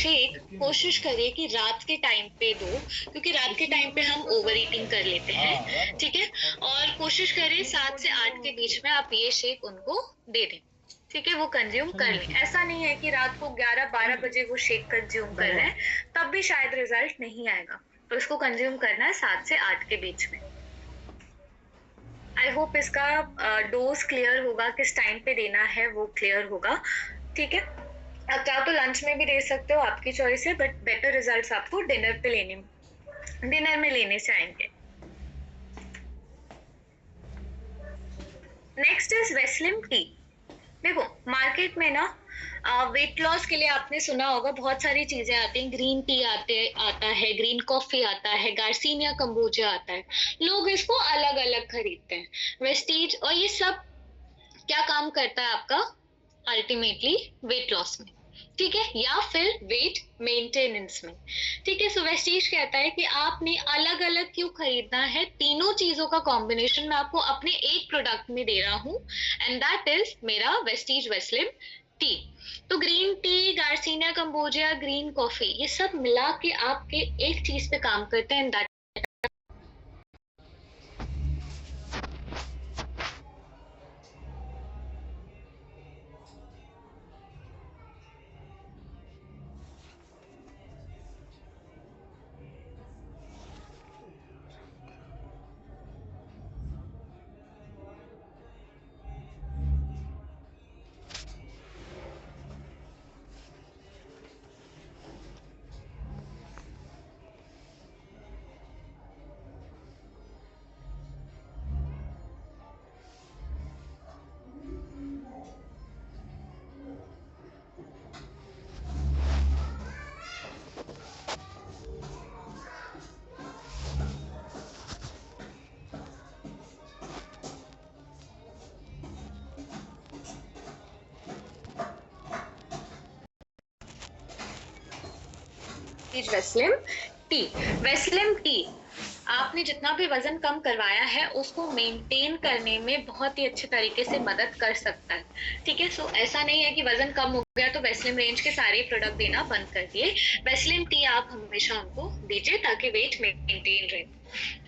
Shake कोशिश करिए कि रात के टाइम पे दो, क्योंकि रात के टाइम पे हम ओवर ईटिंग कर लेते हैं, ठीक है। और कोशिश करिए 7 से 8 के बीच में आप ये शेक उनको दे दें, ठीक है, वो कंज्यूम कर लें। ऐसा नहीं है कि रात को 11-12 बजे वो शेक कंज्यूम कर रहे हैं, तब भी शायद रिजल्ट नहीं आएगा। तो इसको कंज्यूम करना है 7 से 8 के बीच में। आई होप इसका डोज क्लियर होगा, किस टाइम पे देना है वो क्लियर होगा, ठीक है। आप चाहो तो लंच में भी दे सकते हो, आपकी चॉइस है, बट बेटर रिजल्ट्स आपको डिनर में लेने से आएंगे। Next is Weslim T. देखो मार्केट में ना वेट लॉस के लिए आपने सुना होगा बहुत सारी चीजें आती हैं, ग्रीन टी आता है, ग्रीन कॉफी आता है, गार्सिनिया कंबोजा आता है। लोग इसको अलग अलग खरीदते हैं, वेस्टीज, और ये सब क्या काम करता है आपका अल्टीमेटली वेट लॉस में, ठीक है, या फिर वेट मेंटेनेंस में, ठीक है। सो वेस्टीज कहता है कि आपने अलग अलग क्यों खरीदना है, तीनों चीजों का कॉम्बिनेशन मैं आपको अपने एक प्रोडक्ट में दे रहा हूँ, एंड दैट इज मेरा वेस्टीज वेस्लिम टी। तो green tea, garcinia cambogia, green coffee, ये सब मिला के आपके एक चीज पे काम करते हैं, that Weslim T. Weslim T आपने जितना भी वजन कम करवाया है उसको मेंटेन करने में बहुत ही अच्छे तरीके से मदद कर सकता है, ठीक है। सो ऐसा नहीं है कि वजन कम हो गया तो वेस्लिम रेंज के सारे प्रोडक्ट देना बंद कर दिए। वेस्लिम टी आप हमेशा उनको दीजिए ताकि वेट मेंटेन रहे।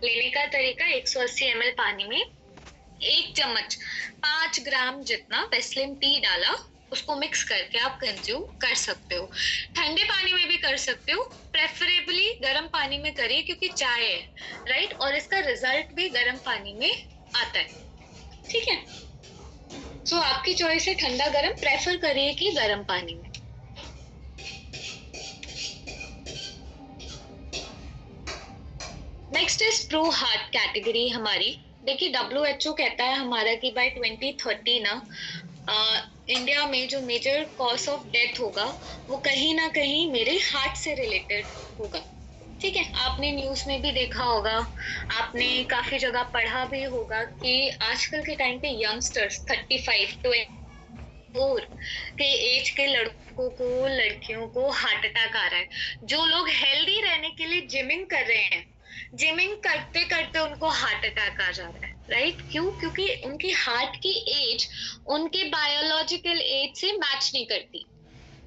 लेने का तरीका 180 ml पानी में 1 चम्मच 5 ग्राम जितना वेस्लिम टी डाला, उसको मिक्स करके आप कंज्यूम कर सकते हो। ठंडे पानी में भी कर सकते हो, प्रेफरेबली गर्म पानी में करिए क्योंकि चाय है, राइट, और इसका रिजल्ट भी गर्म पानी में आता है, ठीक है। सो आपकी चॉइस है, ठंडा गर्म प्रेफर करिए कि गर्म पानी में। Next is pro heart category हमारी। देखिए WHO कहता है हमारा कि बाय 2030 ना इंडिया में जो मेजर कॉज ऑफ डेथ होगा वो कहीं ना कहीं मेरे हार्ट से रिलेटेड होगा, ठीक है। आपने न्यूज में भी देखा होगा, आपने काफी जगह पढ़ा भी होगा कि आजकल के टाइम पे यंगस्टर्स 35 to 4 के एज के लड़कों को, लड़कियों को हार्ट अटैक आ रहा है। जो लोग हेल्दी रहने के लिए जिमिंग कर रहे हैं, जिमिंग करते करते उनको हार्ट अटैक आ जा रहा है, राइट। क्यों? क्योंकि उनकी हार्ट की एज उनके बायोलॉजिकल एज से मैच नहीं करती,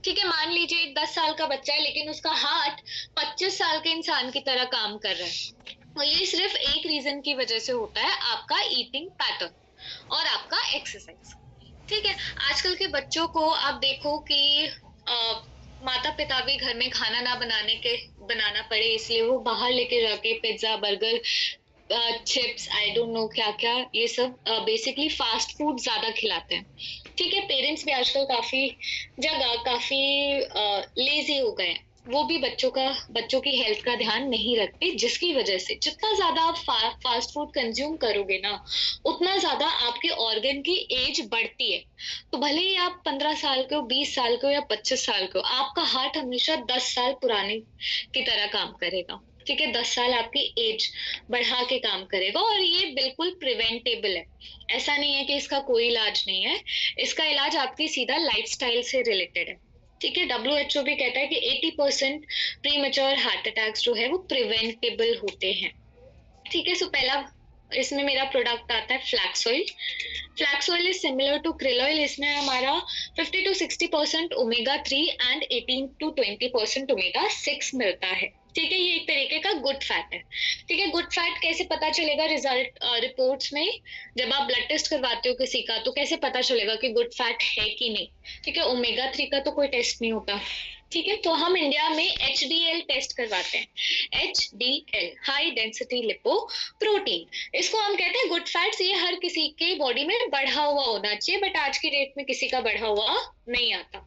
ठीक है। मान लीजिए एक 10 साल का बच्चा है लेकिन उसका हार्ट 25 साल के इंसान की तरह काम कर रहा है, और ये सिर्फ एक रीजन की वजह से होता है, आपका ईटिंग पैटर्न और आपका एक्सरसाइज, ठीक है। आजकल के बच्चों को आप देखो कि माता पिता भी घर में खाना ना बनाना पड़े, इसलिए वो बाहर लेके जाके pizza, burger, chips, I don't know क्या क्या, ये सब बेसिकली फास्ट फूड ज्यादा खिलाते हैं, ठीक है। पेरेंट्स भी आजकल काफी लेजी हो गए हैं, वो भी बच्चों की हेल्थ का ध्यान नहीं रखते, जिसकी वजह से जितना ज्यादा आप फास्ट फूड कंज्यूम करोगे ना, उतना ज्यादा आपके ऑर्गन की एज बढ़ती है। तो भले ही आप 15 साल के हो, 20 साल के हो या 25 साल के हो, आपका हार्ट हमेशा 10 साल पुराने की तरह काम करेगा, ठीक है। 10 साल आपकी एज बढ़ा के काम करेगा, और ये बिल्कुल प्रिवेंटेबल है। ऐसा नहीं है कि इसका कोई इलाज नहीं है, इसका इलाज आपकी सीधा लाइफस्टाइल से रिलेटेड है, ठीक है। WHO भी कहता है कि 80% प्रीमेच्योर हार्ट अटैक्स जो है वो प्रिवेंटेबल होते हैं, ठीक है। सो पहला इसमें मेरा प्रोडक्ट आता है flax oil. Flax oil is similar to krill oil. इसमें हमारा 50 to 60% omega 3 and 18 to 20% omega 6 मिलता है। ठीक है, ये एक तरीके का गुड फैट है। ठीक है, गुड फैट कैसे पता चलेगा रिजल्ट रिपोर्ट्स में? जब आप ब्लड टेस्ट करवाते हो किसी का तो कैसे पता चलेगा कि गुड फैट है कि नहीं? ठीक है, ओमेगा 3 का तो कोई टेस्ट नहीं होता। ठीक है, तो हम इंडिया में HDL टेस्ट करवाते हैं। HDL, high density lipo protein. इसको हम कहते हैं गुड फैट्स। ये हर किसी के बॉडी में बढ़ा हुआ होना चाहिए, बट आज की डेट में किसी का बढ़ा हुआ नहीं आता।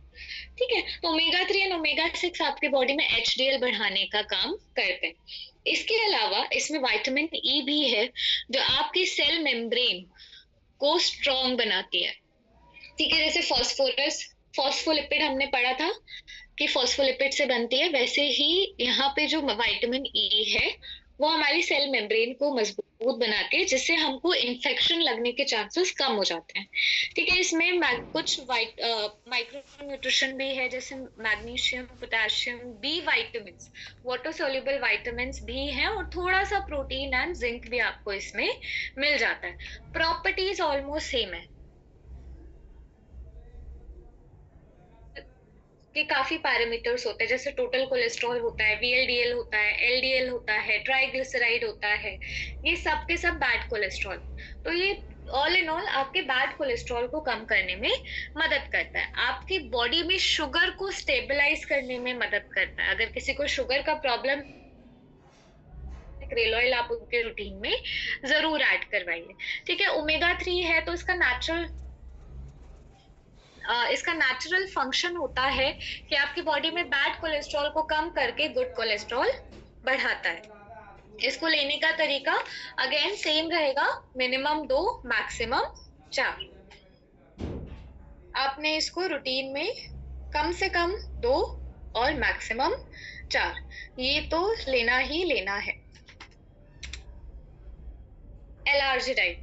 ठीक है, तो ओमेगा 3 एंड ओमेगा 6 आपके बॉडी में HDL बढ़ाने का काम करते हैं। इसके अलावा इसमें विटामिन ई भी है, जो आपकी सेल मेम्ब्रेन को स्ट्रॉन्ग बनाती है। ठीक है, जैसे फॉस्फोरस, फॉस्फोलिपिड हमने पढ़ा था कि फॉस्फोलिपिड से बनती है, वैसे ही यहाँ पे जो विटामिन ई है वो हमारी सेल मेम्ब्रेन को मजबूत बनाती है, जिससे हमको इन्फेक्शन लगने के चांसेस कम हो जाते हैं। ठीक है, इसमें कुछ माइक्रो न्यूट्रिशन भी है, जैसे magnesium, potassium, B vitamin, water soluble vitamin भी हैं, और थोड़ा सा प्रोटीन एंड जिंक भी आपको इसमें मिल जाता है। प्रॉपर्टीज ऑलमोस्ट सेम है कि काफी पैरामीटर्स होते हैं, जैसे टोटल कोलेस्ट्रॉल होता है, VLDL होता है, LDL होता है, ट्राइग्लिसराइड होता है, ये सब के सब बैड कोलेस्ट्रॉल। तो ये ऑल इन ऑल आपके बैड कोलेस्ट्रॉल को कम करने में मदद करता है, आपकी बॉडी में शुगर को स्टेबलाइज करने में मदद करता है। अगर किसी को शुगर का प्रॉब्लम, क्रेल ऑयल आप उनके रूटीन में जरूर ऐड करवाइए। ठीक है, ओमेगा 3 है तो इसका नेचुरल फंक्शन होता है कि आपकी बॉडी में बैड कोलेस्ट्रॉल को कम करके गुड कोलेस्ट्रॉल बढ़ाता है। इसको लेने का तरीका अगेन सेम रहेगा, मिनिमम 2, मैक्सिमम 4। आपने इसको रूटीन में कम से कम 2 और मैक्सिमम 4 ये तो लेना ही लेना है। एलआरजिनाइन,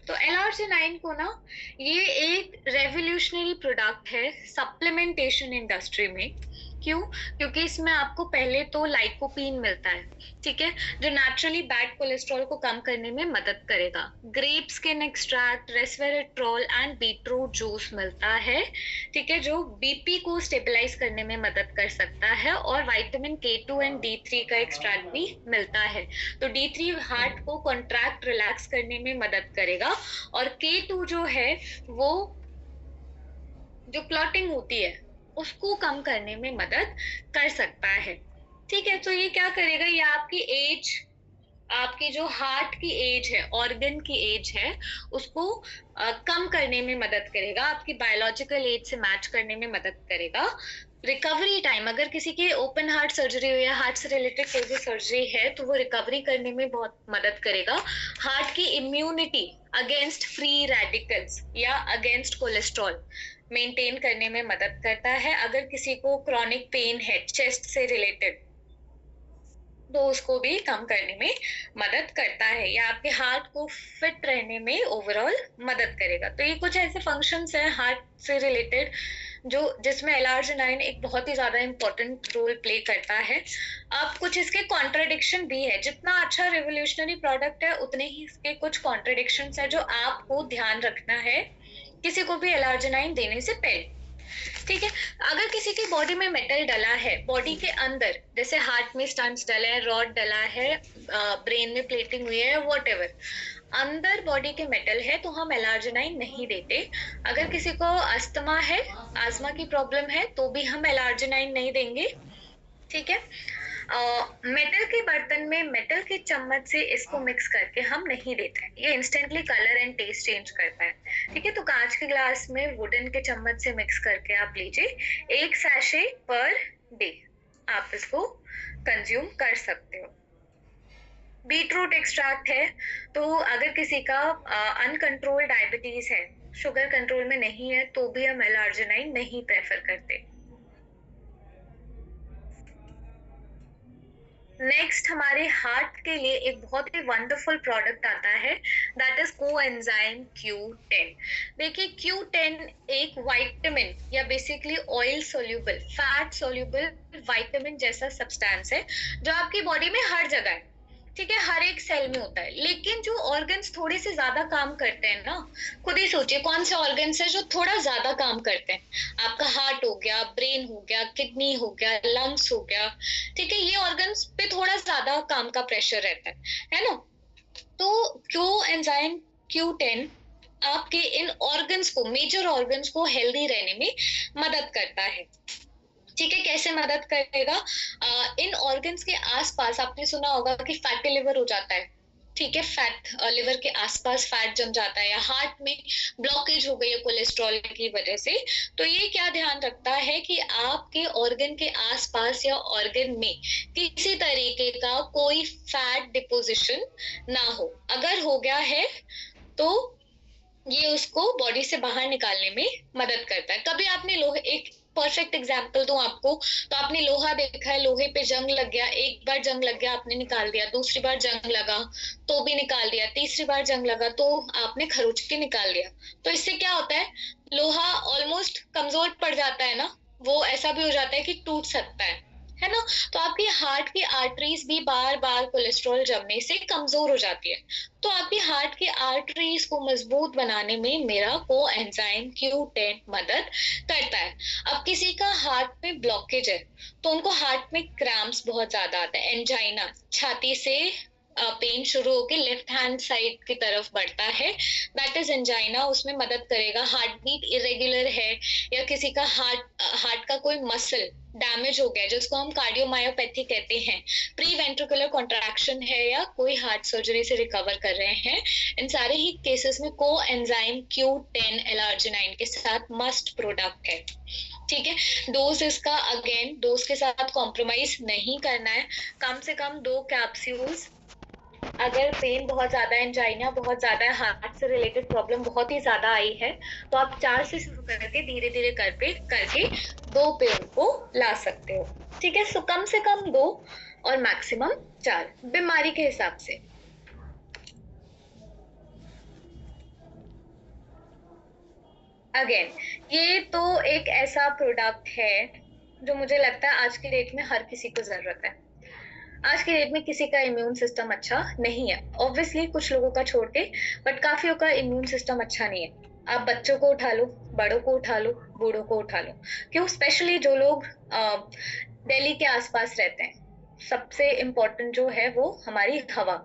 तो एलआरजिनाइन को ना, ये एक रेवोल्यूशनरी प्रोडक्ट है सप्लीमेंटेशन इंडस्ट्री में। क्यों? क्योंकि इसमें आपको पहले तो लाइकोपीन मिलता है, ठीक है, जो नेचुरली बैड कोलेस्ट्रॉल को कम करने में मदद करेगा। Grape skin extract, resveratrol and beetroot juice मिलता है, ठीक है, जो बीपी को स्टेबलाइज करने में मदद कर सकता है। और विटामिन K2 एंड D3 का एक्सट्रैक्ट भी मिलता है। तो D3 हार्ट को कॉन्ट्रैक्ट रिलैक्स करने में मदद करेगा, और K2 जो है वो जो क्लॉटिंग होती है उसको कम करने में मदद कर सकता है। ठीक है, तो ये क्या करेगा, ये आपकी एज, आपकी जो हार्ट की एज है, ऑर्गन की एज है, उसको कम करने में मदद करेगा, आपकी बायोलॉजिकल एज से मैच करने में मदद करेगा। रिकवरी टाइम, अगर किसी की ओपन हार्ट सर्जरी हो या हार्ट से रिलेटेड कोई भी सर्जरी है तो वो रिकवरी करने में बहुत मदद करेगा। हार्ट की इम्यूनिटी अगेंस्ट फ्री रेडिकल्स या अगेंस्ट कोलेस्ट्रॉल मेंटेन करने में मदद करता है। अगर किसी को क्रॉनिक पेन है चेस्ट से रिलेटेड तो उसको भी कम करने में मदद करता है, या आपके हार्ट को फिट रहने में ओवरऑल मदद करेगा। तो ये कुछ ऐसे फंक्शंस हैं हार्ट से रिलेटेड जो जिसमें एलआरजिनाइन एक बहुत ही ज्यादा इंपॉर्टेंट रोल प्ले करता है। अब कुछ इसके कॉन्ट्रडिक्शन भी है, जितना अच्छा रेवोल्यूशनरी प्रोडक्ट है उतने ही इसके कुछ कॉन्ट्रडिक्शंस है जो आपको ध्यान रखना है किसी को भी एलआरजिनाइन देने से पहले। ठीक है, अगर किसी की बॉडी में मेटल डला है, बॉडी के अंदर जैसे हार्ट में स्टंट्स डला है, रॉड डला है, ब्रेन में प्लेटिंग हुई है, व्हाटएवर, अंदर बॉडी के मेटल है तो हम एलआरजिनाइन नहीं देते। अगर किसी को अस्थमा है, आजमा की प्रॉब्लम है, तो भी हम एलआरजिनाइन नहीं देंगे। ठीक है, मेटल के बर्तन में मेटल के चम्मच से इसको मिक्स करके हम नहीं देते हैं, ये instantly colour and taste change करता है। ठीक है, तो कांच के ग्लास में वुडन के चम्मच से मिक्स करके आप लीजिए, 1 सैशे पर डे आप इसको कंज्यूम कर सकते हो। बीटरूट एक्सट्रैक्ट है, तो अगर किसी का अनकंट्रोल डायबिटीज है, शुगर कंट्रोल में नहीं है, तो भी हम एलआरजिनाइन नहीं प्रेफर करते। नेक्स्ट हमारे हार्ट के लिए एक बहुत ही वंडरफुल प्रोडक्ट आता है, दैट इज कोएंजाइम Q10। देखिए, Q10 एक विटामिन या basically oil soluble, fat soluble vitamin जैसा सब्सटेंस है जो आपकी बॉडी में हर जगह है। ठीक है, हर एक सेल में होता है, लेकिन जो ऑर्गन्स थोड़े से ज्यादा काम करते हैं ना, खुद ही सोचिए कौन से ऑर्गन्स है जो थोड़ा ज्यादा काम करते हैं। आपका हार्ट हो गया, ब्रेन हो गया, किडनी हो गया, लंग्स हो गया, ठीक है, ये ऑर्गन्स पे थोड़ा ज्यादा काम का प्रेशर रहता है ना। तो क्यू एंजाइम Q10 आपके इन ऑर्गन्स को, मेजर ऑर्गन्स को हेल्दी रहने में मदद करता है। ठीक है, कैसे मदद करेगा? इन ऑर्गन्स के आसपास आपने सुना होगा कि फैटी लिवर हो जाता है। ठीक है, फैट लिवर के आसपास फैट जम जाता है, या हार्ट में ब्लॉकेज हो गई है कोलेस्ट्रॉल की वजह से। तो ये क्या ध्यान रखता है कि आपके ऑर्गन के आसपास या ऑर्गन में किसी तरीके का कोई फैट डिपोजिशन ना हो। अगर हो गया है तो ये उसको बॉडी से बाहर निकालने में मदद करता है। कभी आपने लोहे, एक परफेक्ट एग्जांपल दूं आपको, तो आपने लोहा देखा है, लोहे पे जंग लग गया, एक बार जंग लग गया आपने निकाल दिया, दूसरी बार जंग लगा तो भी निकाल दिया, तीसरी बार जंग लगा तो आपने खरोच के निकाल दिया। तो इससे क्या होता है, लोहा ऑलमोस्ट कमजोर पड़ जाता है ना, वो ऐसा भी हो जाता है कि टूट सकता है ना। तो आपकी हार्ट की आर्टरीज भी बार बार कोलेस्ट्रॉल जमने से कमजोर हो जाती है। तो आपकी हार्ट की आर्टरीज को मजबूत बनाने में मेरा कोएंजाइम Q10 मदद करता है। अब किसी का हार्ट में ब्लॉकेज है तो उनको हार्ट में क्रैम्प्स बहुत ज्यादा आता है, एंजाइना, छाती से पेन शुरू होकर लेफ्ट हैंड साइड की तरफ बढ़ता है, दैट इज एंजाइना। उसमें मदद करेगा। हार्ट बीट इरेगुलर है, या किसी का हार्ट का कोई मसल डैमेज हो गया जिसको हम कार्डियोमायोपैथी कहते हैं, प्री वेंट्रिकुलर कॉन्ट्रैक्शन है, या कोई हार्ट सर्जरी से रिकवर कर रहे हैं, इन सारे ही केसेस में को एंजाइम Q10 एलार्जिनाइन के साथ मस्ट प्रोडक्ट है। ठीक है, डोज इसका अगेन डोज के साथ कॉम्प्रोमाइज नहीं करना है, कम से कम 2 कैप्सूल्स। अगर पेन बहुत ज्यादा है, एंजाइना बहुत ज्यादा है, हार्ट से रिलेटेड प्रॉब्लम बहुत ही ज्यादा आई है, तो आप 4 से शुरू करके धीरे धीरे करके 2 पे उनको ला सकते हो। ठीक है, सो कम से कम 2 और मैक्सिमम 4 बीमारी के हिसाब से। अगेन ये तो एक ऐसा प्रोडक्ट है जो मुझे लगता है आज की डेट में हर किसी को जरूरत है। आज की डेट में किसी का इम्यून सिस्टम अच्छा नहीं है, ऑब्वियसली कुछ लोगों का छोड़ के, बट काफियों का इम्यून सिस्टम अच्छा नहीं है। आप बच्चों को उठा लो, बड़ों को उठा लो, बूढ़ों को उठा लो, क्यों? स्पेशली जो लोग दिल्ली के आसपास रहते हैं, सबसे इम्पोर्टेंट जो है वो हमारी हवा।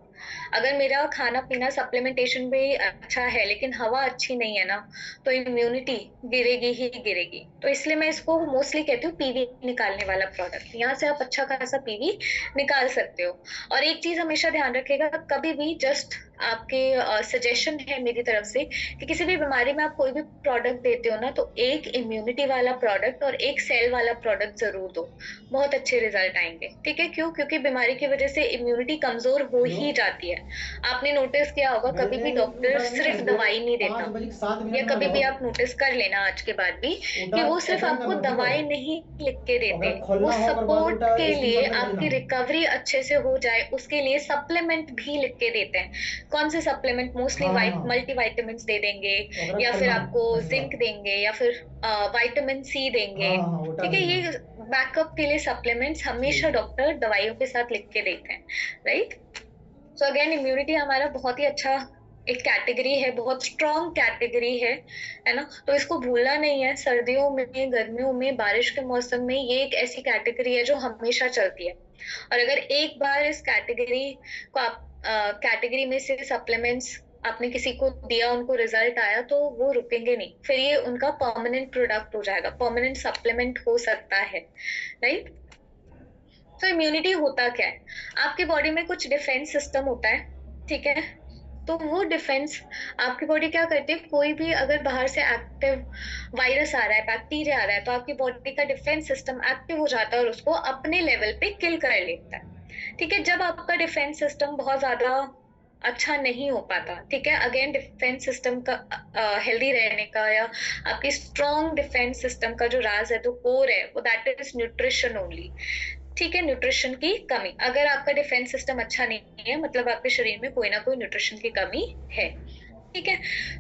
अगर मेरा खाना पीना सप्लीमेंटेशन भी अच्छा है लेकिन हवा अच्छी नहीं है ना, तो इम्यूनिटी गिरेगी ही गिरेगी। तो इसलिए मैं इसको मोस्टली कहती हूँ पीवी निकालने वाला प्रोडक्ट। यहाँ से आप अच्छा खासा पीवी निकाल सकते हो। और एक चीज हमेशा ध्यान रखिएगा, कभी भी जस्ट आपके सजेशन है मेरी तरफ से कि किसी भी बीमारी में आप कोई भी प्रोडक्ट देते हो ना, तो एक इम्यूनिटी वाला प्रोडक्ट और एक सेल वाला प्रोडक्ट जरूर दो, बहुत अच्छे रिजल्ट आएंगे। ठीक है, क्यों? क्योंकि बीमारी की वजह से इम्यूनिटी कमजोर हो ही जाती है। आपने नोटिस किया होगा कभी भी डॉक्टर सिर्फ दवाई नहीं देता, या कभी भी आप नोटिस कर लेना आज के बाद भी कि वो सिर्फ आपको दवाई नहीं लिख के देते, वो सपोर्ट के लिए, आपकी रिकवरी अच्छे से हो जाए उसके लिए सप्लीमेंट भी लिख के देते हैं। कौन से सप्लीमेंट? मोस्टली मल्टी वाइटामिन दे देंगे, या फिर आपको जिंक देंगे, या फिर विटामिन C देंगे। ठीक है, ये बैकअप के लिए सप्लीमेंट्स हमेशा डॉक्टर दवाइयों के साथ लिख के देते हैं, राइट? सो अगेन इम्यूनिटी हमारा बहुत ही अच्छा एक कैटेगरी है, बहुत स्ट्रॉन्ग कैटेगरी है ना। तो इसको भूलना नहीं है। सर्दियों में, गर्मियों में, बारिश के मौसम में ये एक ऐसी कैटेगरी है जो हमेशा चलती है। और अगर एक बार इस कैटेगरी को आप कैटेगरी में से सप्लीमेंट्स आपने किसी को दिया, उनको रिजल्ट आया, तो वो रुकेंगे नहीं, फिर ये उनका परमानेंट प्रोडक्ट हो जाएगा, परमानेंट सप्लीमेंट हो सकता है, राइट? तो इम्यूनिटी होता क्या है? आपकी बॉडी में कुछ डिफेंस सिस्टम होता है, ठीक है? तो वो डिफेंस आपकी बॉडी क्या करती है, कोई भी अगर बाहर से एक्टिव वायरस आ रहा है, बैक्टीरिया आ रहा है, तो आपकी बॉडी का डिफेंस सिस्टम एक्टिव हो जाता है और उसको अपने लेवल पे किल कर लेता है। ठीक है, जब आपका डिफेंस सिस्टम बहुत ज्यादा अच्छा नहीं हो पाता, ठीक है, अगेन डिफेंस सिस्टम का हेल्दी रहने का, या आपकी स्ट्रॉन्ग डिफेंस सिस्टम का जो राज है, जो कोर है, वो दैट इज न्यूट्रिशन ओनली। ठीक है, न्यूट्रिशन की कमी। अगर आपका डिफेंस सिस्टम अच्छा नहीं है, मतलब आपके शरीर में कोई ना कोई न्यूट्रिशन की कमी है। ठीक है।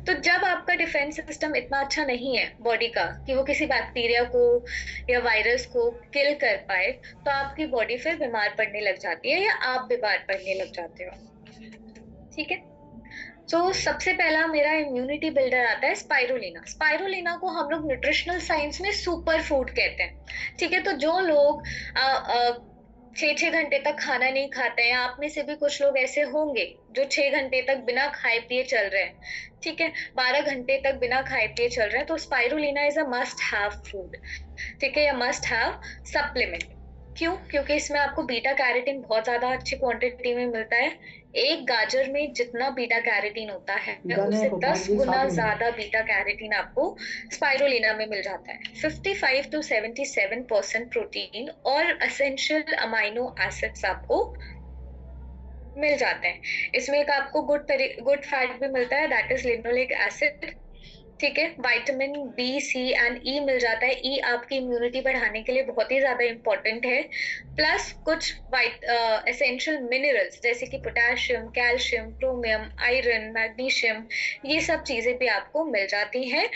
तो जब आपका डिफेंस सिस्टम इतना अच्छा नहीं है बॉडी का कि वो किसी बैक्टीरिया को या वायरस को किल कर पाए, तो आपकी बॉडी फिर बीमार पड़ने लग जाती है या आप बीमार पड़ने लग जाते हो। ठीक है। तो सबसे पहला मेरा इम्यूनिटी बिल्डर आता है स्पाइरुलिना। स्पाइरुलिना को हम लोग न्यूट्रिशनल साइंस में सुपर फूड कहते हैं। ठीक है। तो जो लोग 6-6 घंटे तक खाना नहीं खाते हैं, आप में से भी कुछ लोग ऐसे होंगे जो 6 घंटे तक बिना खाए पिए चल रहे हैं, ठीक है, 12 घंटे तक बिना खाए पिए चल रहे हैं, तो spirulina is a must have food. ठीक है, या मस्ट हैव सप्लीमेंट। क्यों? क्योंकि इसमें आपको बीटा कैरोटीन बहुत ज्यादा अच्छी क्वांटिटी में मिलता है। एक गाजर में जितना बीटा कैरोटीन होता है उससे 10 गुना ज्यादा बीटा कैरोटीन आपको स्पाइरुलिना में मिल जाता है। 55 to 77% प्रोटीन और एसेंशियल अमाइनो एसिड्स आपको मिल जाते हैं। इसमें एक आपको गुड फैट भी मिलता है, दैट इज लिनोलिक एसिड। ठीक है। विटामिन बी, सी एंड ई मिल जाता है। ई आपकी इम्यूनिटी बढ़ाने के लिए बहुत ही ज्यादा इंपॉर्टेंट है। प्लस कुछ एसेंशियल मिनरल्स जैसे कि potassium, calcium, chromium, iron, magnesium, ये सब चीजें भी आपको मिल जाती हैं।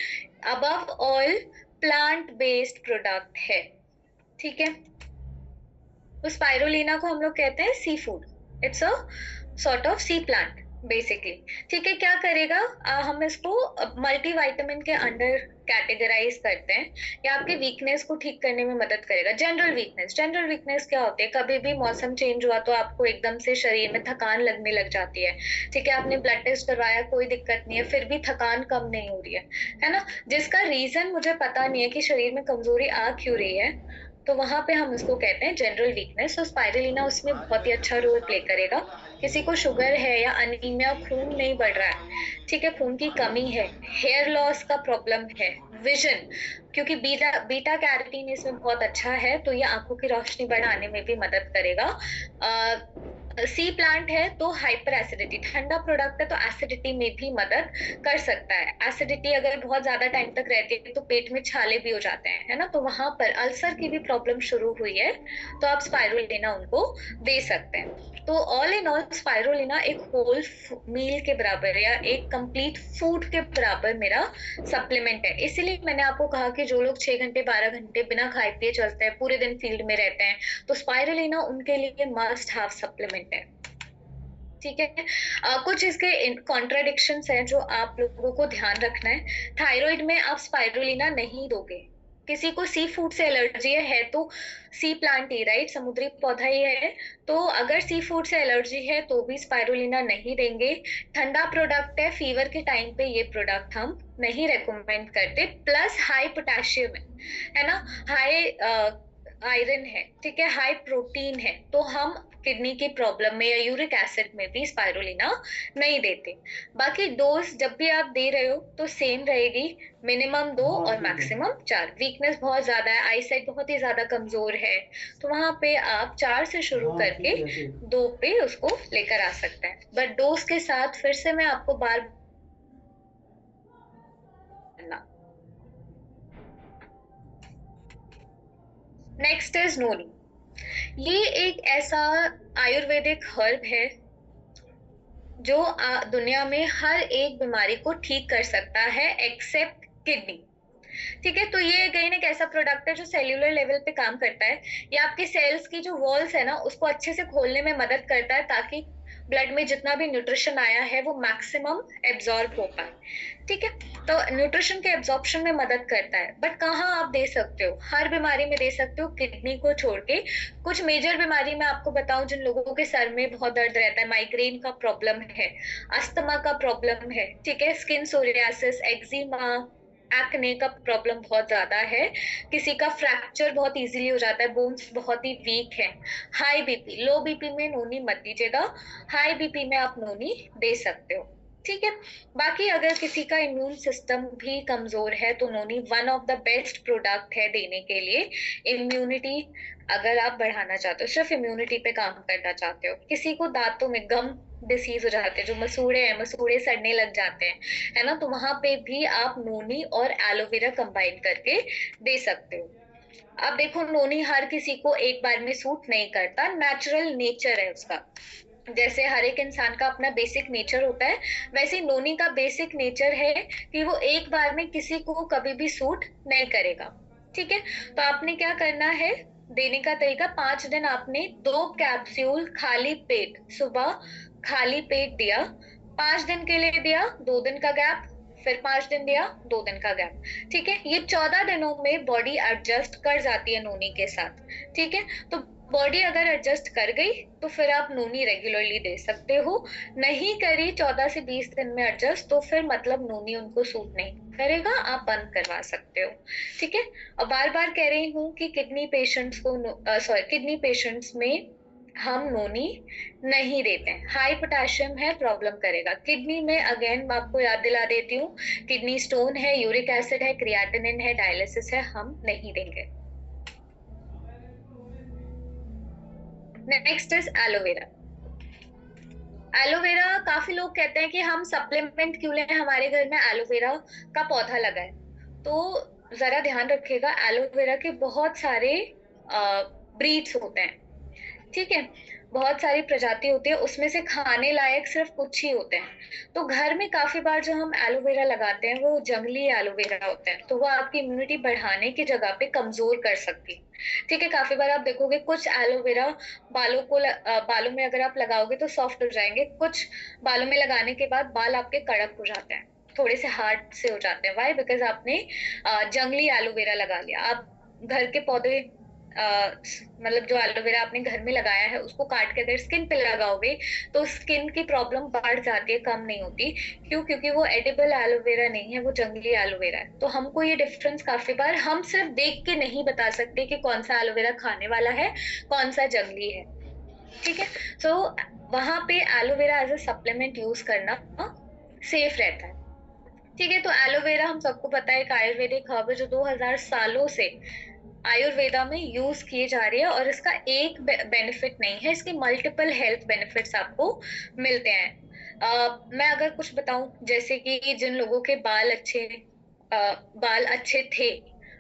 Above all plant based product है। ठीक है। तो स्पाइरुलिना को हम लोग कहते हैं sea food. It's a sort of sea plant basically. ठीक है। क्या करेगा, हम इसको मल्टीविटामिन के अंडर कैटेगराइज करते हैं। या आपके वीकनेस को ठीक करने में मदद करेगा। जनरल वीकनेस, जनरल वीकनेस क्या होती है? कभी भी मौसम चेंज हुआ तो आपको एकदम से शरीर में थकान लगने लग जाती है। ठीक है। आपने ब्लड टेस्ट करवाया, कोई दिक्कत नहीं है, फिर भी थकान कम नहीं हो रही है ना? जिसका रीजन मुझे पता नहीं है कि शरीर में कमजोरी आ क्यों रही है, तो वहां पे हम उसको कहते हैं जनरल वीकनेस। तो स्पाइरुलिना उसमें बहुत ही अच्छा रोल प्ले करेगा। किसी को शुगर है या अनीमिया, खून नहीं बढ़ रहा है, ठीक है, खून की कमी है, हेयर लॉस का प्रॉब्लम है, विजन, क्योंकि बीटा बीटा कैरोटीन इसमें बहुत अच्छा है, तो ये आंखों की रोशनी बढ़ाने में भी मदद करेगा। सी प्लांट है तो हाइपर एसिडिटी, ठंडा प्रोडक्ट है तो एसिडिटी में भी मदद कर सकता है। एसिडिटी अगर बहुत ज्यादा टाइम तक रहती है तो पेट में छाले भी हो जाते हैं, है ना? तो वहां पर अल्सर की भी प्रॉब्लम शुरू हुई है तो आप स्पाइरुलिना उनको दे सकते हैं। तो ऑल इन ऑल स्पाइरुलिना एक होल मील के बराबर या एक कंप्लीट फूड के बराबर मेरा सप्लीमेंट है। इसीलिए मैंने आपको कहा कि जो लोग 6 घंटे 12 घंटे बिना खाए पिए चलते हैं, पूरे दिन फील्ड में रहते हैं, तो स्पाइरुलिना उनके लिए मस्ट हैव सप्लीमेंट है। ठीक है। कुछ इसके कॉन्ट्राडिक्शंस हैं जो आप लोगों को ध्यान रखना है। थायराइड में आप स्पाइरुलिना नहीं दोगे। किसी को सी फूड से एलर्जी है तो सी प्लांट ही, राइट, समुद्री पौधा ही है, तो अगर सी फूड से एलर्जी है तो भी स्पाइरुलिना नहीं देंगे। ठंडा प्रोडक्ट है, फीवर के टाइम पे ये प्रोडक्ट हम नहीं रेकमेंड करते। प्लस हाई पोटेशियम है ना, हाई आयरन है, ठीक है, हाई प्रोटीन है, तो हम किडनी की प्रॉब्लम में या यूरिक एसिड में भी स्पाइरुलिना नहीं देते। बाकी डोज जब भी आप दे रहे हो तो सेम रहेगी, मिनिमम 2 और मैक्सिमम 4। वीकनेस बहुत ज्यादा है, आई साइट बहुत ही ज्यादा कमजोर है, तो वहां पे आप 4 से शुरू करके 2 पे उसको लेकर आ सकते हैं। बट डोज के साथ फिर से मैं आपको बार नेक्स्ट इज नोनी। ये एक ऐसा आयुर्वेदिक हर्ब है जो दुनिया में हर एक बीमारी को ठीक कर सकता है एक्सेप्ट किडनी। ठीक है। तो ये अगेन एक ऐसा प्रोडक्ट है जो सेल्यूलर लेवल पे काम करता है। ये आपके सेल्स की जो वॉल्स है ना उसको अच्छे से खोलने में मदद करता है ताकि ब्लड में जितना भी न्यूट्रिशन आया है वो मैक्सिमम एब्जॉर्ब हो पाए। ठीक है। तो न्यूट्रिशन के एब्जॉर्प्शन में मदद करता है। बट कहाँ आप दे सकते हो? हर बीमारी में दे सकते हो, किडनी को छोड़ के। कुछ मेजर बीमारी में आपको बताऊं, जिन लोगों के सर में बहुत दर्द रहता है, माइग्रेन का प्रॉब्लम है, अस्थमा का प्रॉब्लम है, ठीक है, स्किन सोरियासिस, एक्जिमा, एक्ने का प्रॉब्लम बहुत ज्यादा है, किसी का फ्रैक्चर बहुत इजीली हो जाता है, बोन्स बहुत ही वीक है, हाई बीपी, लो बीपी में नोनी मत दीजिएगा, हाई बीपी में आप नोनी दे सकते हो। ठीक है। बाकी अगर किसी का इम्यून सिस्टम भी कमजोर है तो noni one of the best product है देने के लिए। इम्यूनिटी अगर आप बढ़ाना चाहते हो, सिर्फ इम्यूनिटी पे काम करना चाहते हो, किसी को दांतों में गम डिसीज हो जाते हैं, जो मसूड़े हैं, मसूड़े सड़ने लग जाते हैं, है ना, तो वहां पे भी आप नोनी और एलोवेरा कंबाइन करके दे सकते हो। अब देखो, नोनी हर किसी को एक बार में सूट नहीं करता, नेचुरल नेचर है उसका। जैसे हर एक इंसान का अपना बेसिक नेचर होता है, वैसे ही नोनी का बेसिक नेचर है कि वो एक बार में किसी को कभी भी सूट नहीं करेगा। ठीक है, तो आपने क्या करना है, देने का तरीका, 5 दिन आपने 2 कैप्सूल खाली पेट, सुबह खाली पेट दिया, 5 दिन के लिए दिया, 2 दिन का गैप, फिर 5 दिन दिया, 2 दिन का गैप। ठीक है, ये 14 दिनों में बॉडी एडजस्ट कर जाती है नोनी के साथ। ठीक है, तो बॉडी अगर एडजस्ट कर गई तो फिर आप नोनी रेगुलरली दे सकते हो। नहीं करी 14 से 20 दिन में एडजस्ट, तो फिर मतलब नोनी उनको सूट नहीं करेगा, आप बंद करवा सकते हो। ठीक है, और बार बार कह रही हूँ कि किडनी पेशेंट्स को, सॉरी, किडनी पेशेंट्स में हम नोनी नहीं देते हैं, हाई पोटेशियम है, प्रॉब्लम करेगा किडनी में। अगेन मैं आपको याद दिला देती हूँ, किडनी स्टोन है, यूरिक एसिड है, क्रिएटिनिन है, डायलिसिस है, हम नहीं देंगे। Next is aloe vera. एलोवेरा, काफी लोग कहते हैं कि हम सप्लीमेंट क्यों लें, हमारे घर में एलोवेरा का पौधा लगा है। तो जरा ध्यान रखिएगा, एलोवेरा के बहुत सारे ब्रीड्स होते हैं। ठीक है, बहुत सारी प्रजाति होती है, उसमें से खाने लायक सिर्फ कुछ ही होते हैं। तो घर में काफी बार जो हम एलोवेरा लगाते हैं वो जंगली एलोवेरा होते हैं, तो वो आपकी इम्यूनिटी बढ़ाने की जगह पे कमजोर कर सकती है। ठीक है, काफी बार आप देखोगे कुछ एलोवेरा बालों में अगर आप लगाओगे तो सॉफ्ट हो जाएंगे, कुछ बालों में लगाने के बाद बाल आपके कड़क हो जाते हैं, थोड़े से हार्ड से हो जाते हैं। वाई? बिकॉज आपने जंगली एलोवेरा लगा लिया। आप घर के पौधे, मतलब जो एलोवेरा आपने घर में लगाया है उसको काट के अगर स्किन पे लगाओगे तो स्किन की प्रॉब्लम बढ़ जाती है, कम नहीं होती। क्यों? क्योंकि वो एडिबल एलोवेरा नहीं है, वो जंगली एलोवेरा है। तो हमको ये डिफरेंस काफी बार हम सिर्फ देख के नहीं बता सकते कि कौन सा एलोवेरा खाने वाला है, कौन सा जंगली है। ठीक है, तो वहां पे aloe vera as a supplement use करना सेफ रहता है। ठीक है, तो एलोवेरा हम सबको पता है एक आयुर्वेदिक हर्ब है जो 2000 सालों से आयुर्वेदा में यूज किए जा रही है, और इसका एक बेनिफिट नहीं है, इसके मल्टीपल हेल्थ बेनिफिट्स आपको मिलते हैं। मैं अगर कुछ बताऊं, जैसे कि जिन लोगों के बाल अच्छे थे,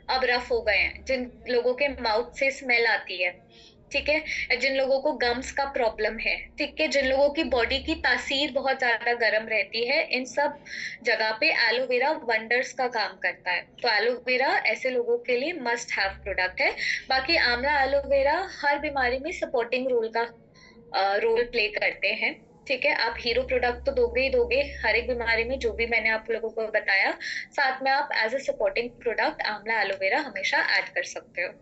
अब रफ हो गए हैं, जिन लोगों के माउथ से स्मेल आती है, ठीक है, जिन लोगों को गम्स का प्रॉब्लम है, ठीक है, जिन लोगों की बॉडी की तासीर बहुत ज्यादा गर्म रहती है, इन सब जगह पे एलोवेरा वंडर्स का काम करता है। तो एलोवेरा ऐसे लोगों के लिए मस्ट हैव प्रोडक्ट है। बाकी आंवला एलोवेरा हर बीमारी में सपोर्टिंग रोल का रोल प्ले करते हैं। ठीक है, आप हीरो प्रोडक्ट तो दोगे ही दोगे हर एक बीमारी में, जो भी मैंने आप लोगों को बताया, साथ में आप एज अ सपोर्टिंग प्रोडक्ट आंवला एलोवेरा हमेशा ऐड कर सकते हो।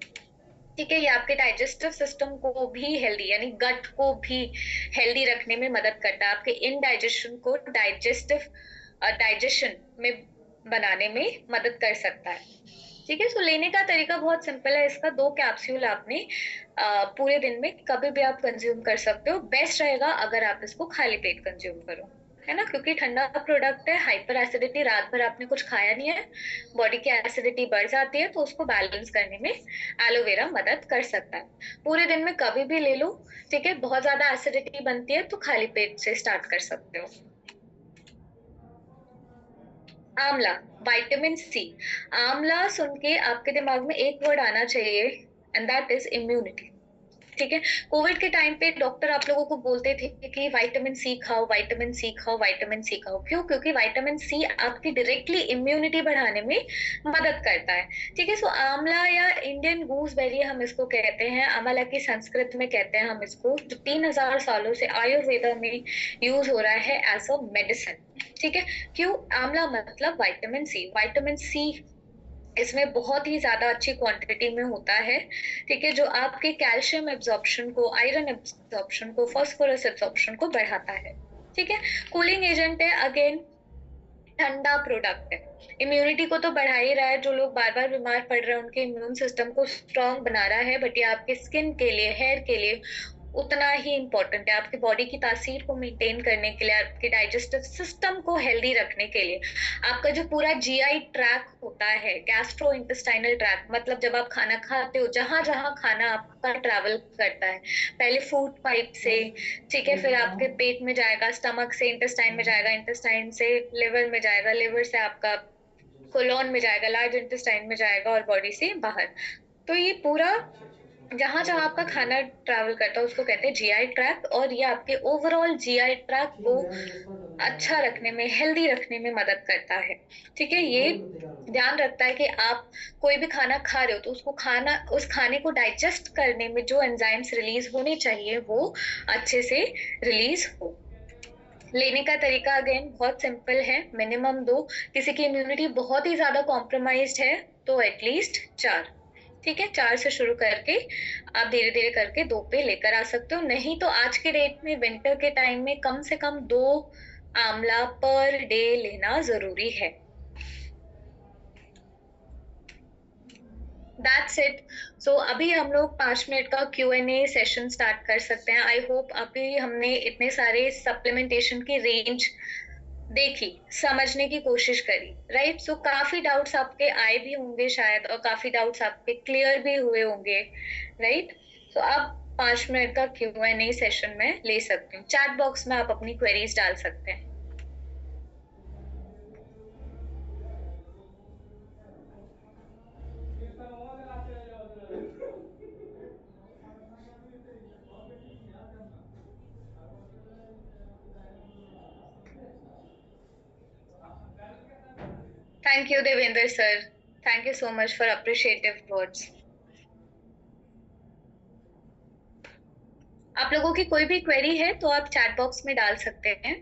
ठीक है, ये आपके डाइजेस्टिव सिस्टम को भी हेल्दी, यानी गट को भी हेल्दी रखने में मदद करता है, आपके इनडाइजेशन को डाइजेशन में बनाने में मदद कर सकता है। ठीक है, सो लेने का तरीका बहुत सिंपल है, इसका 2 कैप्सूल आपने पूरे दिन में कभी भी आप कंज्यूम कर सकते हो। बेस्ट रहेगा अगर आप इसको खाली पेट कंज्यूम करो, है ना, क्योंकि ठंडा प्रोडक्ट है, हाइपर एसिडिटी, रात भर आपने कुछ खाया नहीं है, बॉडी की एसिडिटी बढ़ जाती है, तो उसको बैलेंस करने में एलोवेरा मदद कर सकता है। पूरे दिन में कभी भी ले लो। ठीक है, बहुत ज्यादा एसिडिटी बनती है तो खाली पेट से स्टार्ट कर सकते हो। आंवला, विटामिन सी। आंवला सुन के आपके दिमाग में एक वर्ड आना चाहिए, एंड दैट इज इम्यूनिटी। ठीक है, कोविड के टाइम पे डॉक्टर आप लोगों को बोलते थे कि विटामिन सी खाओ, विटामिन सी खाओ, विटामिन सी खाओ। क्यों? क्योंकि विटामिन सी आपकी डायरेक्टली इम्यूनिटी बढ़ाने में मदद करता है। ठीक है, सो आंवला या इंडियन गूसबेरी हम इसको कहते हैं, आंवला की संस्कृत में कहते हैं हम इसको, जो 3000 सालों से आयुर्वेदा में यूज हो रहा है एज अ मेडिसिन। ठीक है, क्यों? आंवला मतलब विटामिन सी, विटामिन सी इसमें बहुत ही ज्यादा अच्छी क्वांटिटी में होता है। ठीक है, जो आपके कैल्शियम एब्जॉर्प्शन को, आयरन एब्जॉर्प्शन को, फास्फोरस एब्जॉर्प्शन को बढ़ाता है। ठीक है, कूलिंग एजेंट है, अगेन ठंडा प्रोडक्ट है, इम्यूनिटी को तो बढ़ा ही रहा है, जो लोग बार बार बीमार पड़ रहे हैं उनके इम्यून सिस्टम को स्ट्रांग बना रहा है, बट ये आपके स्किन के लिए, हेयर के लिए उतना ही इम्पोर्टेंट है, आपकी बॉडी की तासीर को मेंटेन करने के लिए, आपके डाइजेस्टिव सिस्टम को हेल्दी रखने के लिए। आपका जो पूरा जीआई ट्रैक होता है, गैस्ट्रो इंटेस्टाइनल ट्रैक, मतलब जब आप खाना खाते हो, जहां जहां खाना आपका ट्रैवल करता है, पहले फूड पाइप से, ठीक है, फिर आपके पेट में जाएगा, स्टमक से इंटेस्टाइन में जाएगा, इंटेस्टाइन से लिवर में जाएगा, लिवर से आपका कोलोन में जाएगा, लार्ज इंटेस्टाइन में जाएगा, और बॉडी से बाहर। तो ये पूरा जहां जहां आपका खाना ट्रैवल करता है उसको कहते हैं जीआई ट्रैक्ट, और ये आपके ओवरऑल जीआई ट्रैक्ट को अच्छा रखने में, हेल्दी रखने में मदद करता है। ठीक है, ये ध्यान रखता है कि आप कोई भी खाना खा रहे हो तो उसको खाना, उस खाने को डाइजेस्ट करने में जो एंजाइम्स रिलीज होने चाहिए वो अच्छे से रिलीज हो। लेने का तरीका अगेन बहुत सिंपल है, मिनिमम दो। किसी की इम्यूनिटी बहुत ही ज्यादा कॉम्प्रोमाइज्ड है तो एटलीस्ट चार। ठीक है, चार से शुरू करके आप धीरे धीरे करके दो पे लेकर आ सकते हो। नहीं तो आज के डेट में विंटर के टाइम में कम से कम दो आंवला पर डे लेना जरूरी है। That's it. सो अभी हम लोग 5 मिनट का Q&A सेशन स्टार्ट कर सकते हैं। आई होप अभी हमने इतने सारे सप्लीमेंटेशन की रेंज देखी, समझने की कोशिश करी, राइट। सो काफी डाउट्स आपके आए भी होंगे शायद, और काफी डाउट्स आपके क्लियर भी हुए होंगे, राइट। सो अब 5 मिनट का Q&A सेशन में ले सकती हूँ। चैट बॉक्स में आप अपनी क्वेरीज डाल सकते हैं। Thank you Devendra sir, thank you so much for appreciative words. आप लोगों की कोई भी क्वेरी है तो आप चैट बॉक्स में डाल सकते हैं।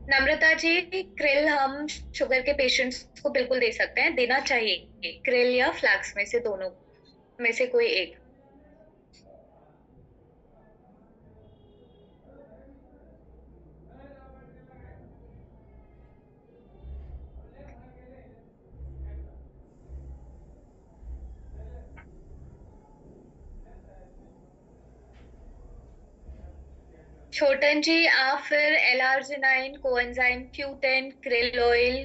नम्रता जी, क्रिल हम शुगर के पेशेंट्स को बिल्कुल दे सकते हैं, देना चाहिए क्रिल या फ्लैक्स में से, दोनों में से कोई एक। छोटन जी, आप फिर एलार्जिनाइन, कोएंजाइम Q10, क्रिल ऑयल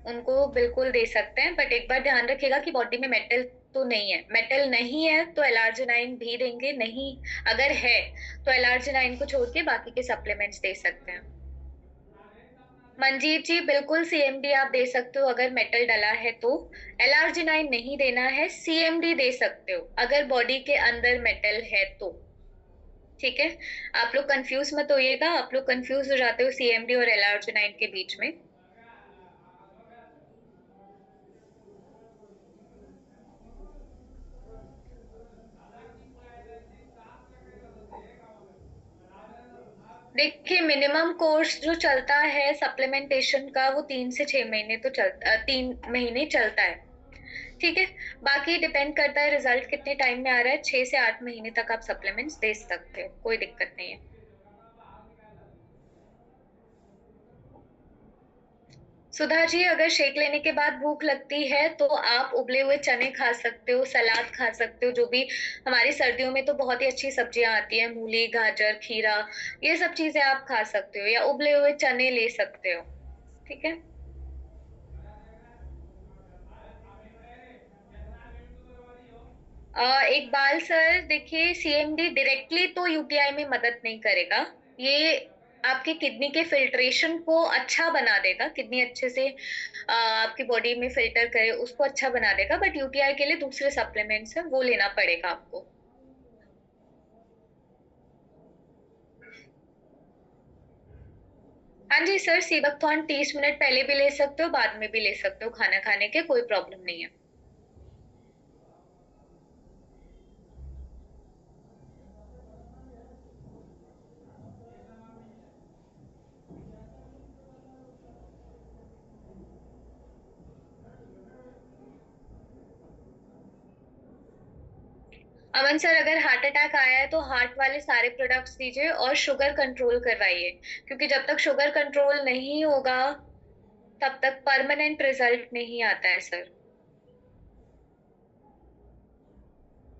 उनको बिल्कुल दे सकते हैं, बट एक बार ध्यान रखिएगा कि बॉडी में मेटल तो नहीं है। मेटल नहीं है तो एलार्जिनाइन भी देंगे नहीं, अगर है तो एलार्जिनाइन को छोड़ के बाकी के सप्लीमेंट्स दे सकते हैं। मंजीत जी, बिल्कुल सीएमडी आप दे सकते हो अगर मेटल डला है तो। एलार्जिनाइन नहीं देना है, सीएमडी दे सकते हो अगर बॉडी के अंदर मेटल है तो। ठीक है, आप लोग कंफ्यूज मत होइएगा, आप लोग कंफ्यूज हो जाते हो सीएमडी और एलार्जिनाइन के बीच में। देखिए, मिनिमम कोर्स जो चलता है सप्लीमेंटेशन का वो 3 से 6 महीने तो चलता, 3 महीने चलता है। ठीक है, बाकी डिपेंड करता है रिजल्ट कितने टाइम में आ रहा है। 6 से 8 महीने तक आप सप्लीमेंट्स दे सकते हो, कोई दिक्कत नहीं है। सुधा जी, अगर शेक लेने के बाद भूख लगती है तो आप उबले हुए चने खा सकते हो, सलाद खा सकते हो, जो भी हमारी सर्दियों में तो बहुत ही अच्छी सब्जियां आती हैं, मूली, गाजर, खीरा, ये सब चीजें आप खा सकते हो, या उबले हुए चने ले सकते हो। ठीक है। इकबाल सर, देखिए सीएमडी डायरेक्टली तो यूटीआई में मदद नहीं करेगा। ये आपके किडनी के फिल्ट्रेशन को अच्छा बना देगा, किडनी अच्छे से आपकी बॉडी में फिल्टर करे उसको अच्छा बना देगा, बट यूटीआई के लिए दूसरे सप्लीमेंट्स हैं, वो लेना पड़ेगा आपको। हाँ जी सर, सीबकथॉर्न 30 मिनट पहले भी ले सकते हो, बाद में भी ले सकते हो, खाना खाने के कोई प्रॉब्लम नहीं है। अमन सर, अगर हार्ट अटैक आया है तो हार्ट वाले सारे प्रोडक्ट्स दीजिए और शुगर कंट्रोल करवाइए, क्योंकि जब तक शुगर कंट्रोल नहीं होगा तब तक परमानेंट रिजल्ट नहीं आता है सर।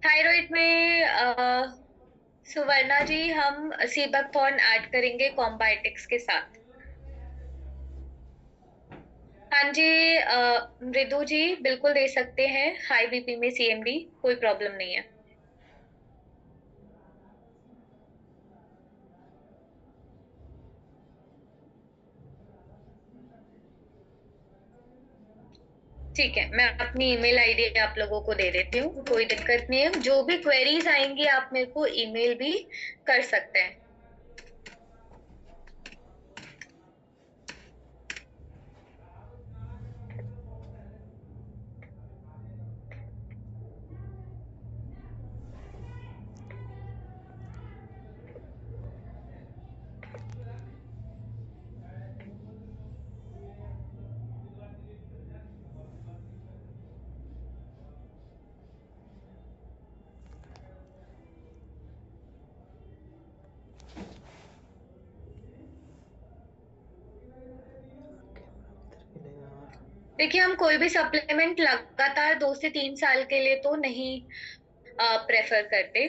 थायराइड में सुवर्णा जी हम सीबकथॉर्न ऐड करेंगे कॉम्बायोटिक्स के साथ। हाँ जी मृदु जी बिल्कुल दे सकते हैं, हाई बीपी में सीएमडी कोई प्रॉब्लम नहीं है। ठीक है, मैं अपनी ईमेल आईडी आप लोगों को दे देती हूँ, कोई दिक्कत नहीं है। जो भी क्वेरीज आएंगी आप मेरे को ईमेल भी कर सकते हैं। देखिए हम कोई भी सप्लीमेंट लगातार 2 से 3 साल के लिए तो नहीं प्रेफर करते।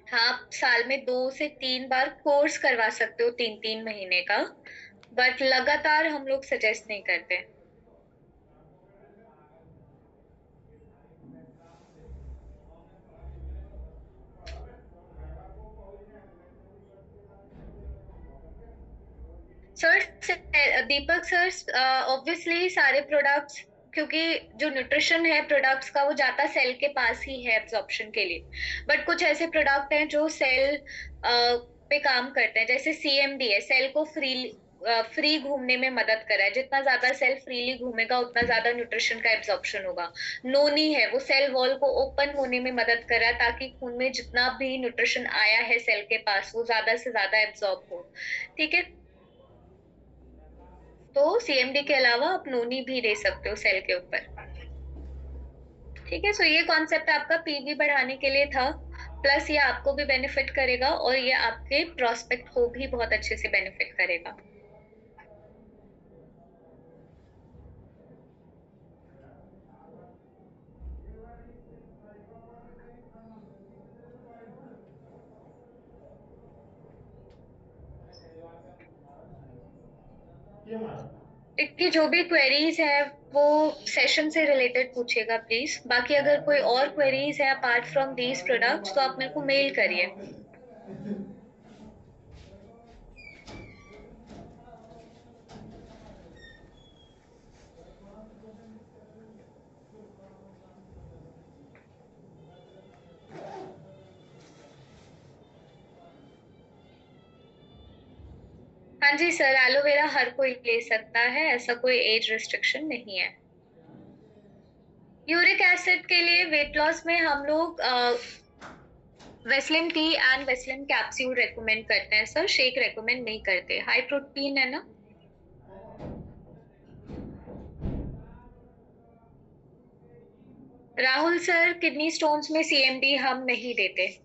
हाँ, आप साल में 2 से 3 बार कोर्स करवा सकते हो, 3 3 महीने का, बट लगातार हम लोग सजेस्ट नहीं करते। सर, दीपक सर, ऑब्वियसली सारे प्रोडक्ट्स, क्योंकि जो न्यूट्रिशन है प्रोडक्ट्स का वो जाता सेल के पास ही है एब्जॉर्प्शन के लिए, बट कुछ ऐसे प्रोडक्ट हैं जो सेल पे काम करते हैं, जैसे सीएमडी है, सेल को फ्री घूमने में मदद कर रहा है। जितना ज्यादा सेल फ्रीली घूमेगा उतना ज्यादा न्यूट्रिशन का एब्जॉर्प्शन होगा। नोनी है, वो सेल वॉल को ओपन होने में मदद कर रहा है ताकि खून में जितना भी न्यूट्रिशन आया है सेल के पास वो ज्यादा से ज्यादा एब्जॉर्ब हो। ठीक है, तो सीएमडी के अलावा आप नोनी भी दे सकते हो सेल के ऊपर। ठीक है, सो ये कॉन्सेप्ट आपका पीवी बढ़ाने के लिए था, प्लस ये आपको भी बेनिफिट करेगा और ये आपके प्रोस्पेक्ट को भी बहुत अच्छे से बेनिफिट करेगा। देखिए जो भी क्वेरीज है वो सेशन से रिलेटेड पूछेगा प्लीज, बाकी अगर कोई और क्वेरीज है अपार्ट फ्रॉम दीज प्रोडक्ट्स तो आप मेरे को मेल करिए। हाँ जी सर, एलोवेरा हर कोई ले सकता है, ऐसा कोई एज रिस्ट्रिक्शन नहीं है। यूरिक एसिड के लिए वेट लॉस में हम लोग Vaseline T and Vaseline capsule recommend करते हैं सर, शेक रेकमेंड नहीं करते, हाई प्रोटीन है ना। राहुल सर, किडनी स्टोन्स में सीएमडी हम नहीं देते।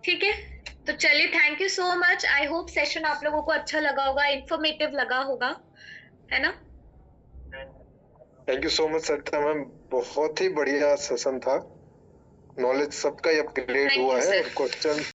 ठीक है, तो चलिए, thank you so much. I hope session आप लोगों को अच्छा लगा होगा, इंफॉर्मेटिव लगा होगा, है ना। Thank you so much Sarita ma'am, बहुत ही बढ़िया सेशन था, नॉलेज सबका ही अपग्रेड थैंक हुआ यू है सर। और क्वेश्चन